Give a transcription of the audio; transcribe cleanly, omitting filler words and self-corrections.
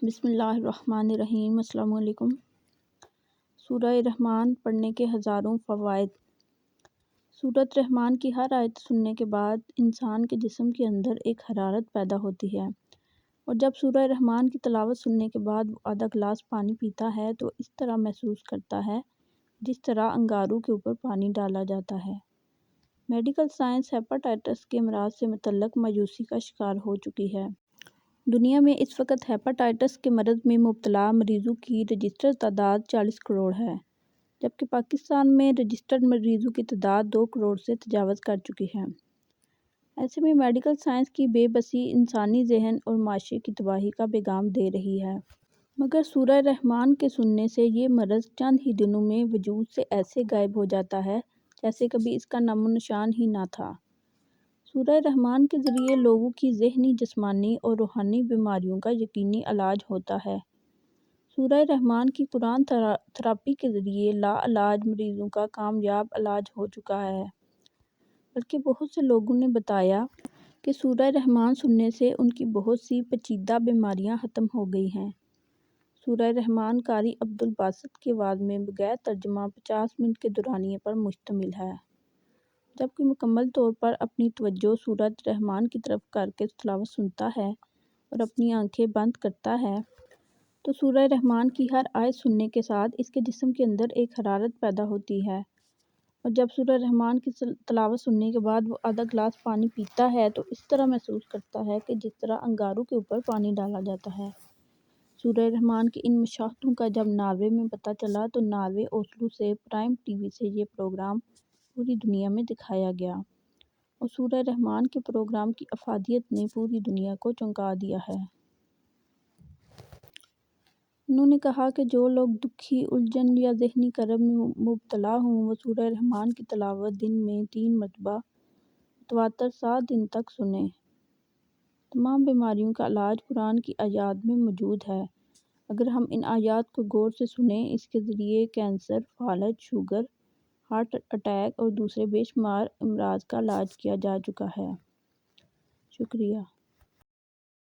بسم اللہ الرحمن الرحیم۔ السلام علیکم۔ سورہ رحمان پڑھنے کے ہزاروں فوائد۔ سورۃ رحمان کی ہر آیت سننے کے بعد انسان کے جسم کے اندر ایک حرارت پیدا ہوتی ہے، اور جب سورہ رحمان کی تلاوت سننے کے بعد وہ آدھا گلاس پانی پیتا ہے تو اس طرح محسوس کرتا ہے جس طرح انگاروں کے اوپر پانی ڈالا جاتا ہے۔ میڈیکل سائنس ہیپاٹائٹس کے امراض سے متعلق مایوسی کا شکار ہو چکی ہے۔ دنیا میں اس وقت ہیپاٹائٹس کے مرض میں مبتلا مریضوں کی رجسٹرڈ تعداد 40 کروڑ ہے، جبکہ پاکستان میں رجسٹرڈ مریضوں کی تعداد 2 کروڑ سے تجاوز کر چکی ہے۔ ایسے میں میڈیکل سائنس کی بے بسی انسانی ذہن اور معاشرے کی تباہی کا پیغام دے رہی ہے۔ مگر سورہ رحمان کے سننے سے یہ مرض چند ہی دنوں میں وجود سے ایسے غائب ہو جاتا ہے جیسے کبھی اس کا نام و نشان ہی نہ تھا۔ سورہ رحمان کے ذریعے لوگوں کی ذہنی، جسمانی اور روحانی بیماریوں کا یقینی علاج ہوتا ہے۔ سورہ رحمان کی قرآن تھراپی کے ذریعے لا علاج مریضوں کا کامیاب علاج ہو چکا ہے، بلکہ بہت سے لوگوں نے بتایا کہ سورہ رحمان سننے سے ان کی بہت سی پیچیدہ بیماریاں ختم ہو گئی ہیں۔ سورہ رحمان قاری عبدالباسط کی آواز میں بغیر ترجمہ 50 منٹ کے دورانیے پر مشتمل ہے۔ جب کوئی مکمل طور پر اپنی توجہ سورۃ رحمان کی طرف کر کے تلاوت سنتا ہے اور اپنی آنکھیں بند کرتا ہے تو سورہ رحمان کی ہر آیت سننے کے ساتھ اس کے جسم کے اندر ایک حرارت پیدا ہوتی ہے، اور جب سورہ رحمان کی تلاوت سننے کے بعد وہ آدھا گلاس پانی پیتا ہے تو اس طرح محسوس کرتا ہے کہ جس طرح انگاروں کے اوپر پانی ڈالا جاتا ہے۔ سورہ رحمان کی ان مشاہدوں کا جب ناروے میں پتہ چلا تو ناروے اوسلو سے پرائم ٹی وی سے یہ پروگرام پوری دنیا میں دکھایا گیا، اور سورہ رحمان کے پروگرام کی افادیت نے پوری دنیا کو چونکا دیا ہے۔ انہوں نے کہا کہ جو لوگ دکھی، الجھن یا ذہنی کرب میں مبتلا ہوں وہ سورہ رحمان کی تلاوت دن میں 3 مرتبہ متواتر 7 دن تک سنیں۔ تمام بیماریوں کا علاج قرآن کی آیات میں موجود ہے۔ اگر ہم ان آیات کو غور سے سنیں، اس کے ذریعے کینسر، فالج، شوگر، ہارٹ اٹیک اور دوسرے بے شمار امراض کا علاج کیا جا چکا ہے۔ شکریہ۔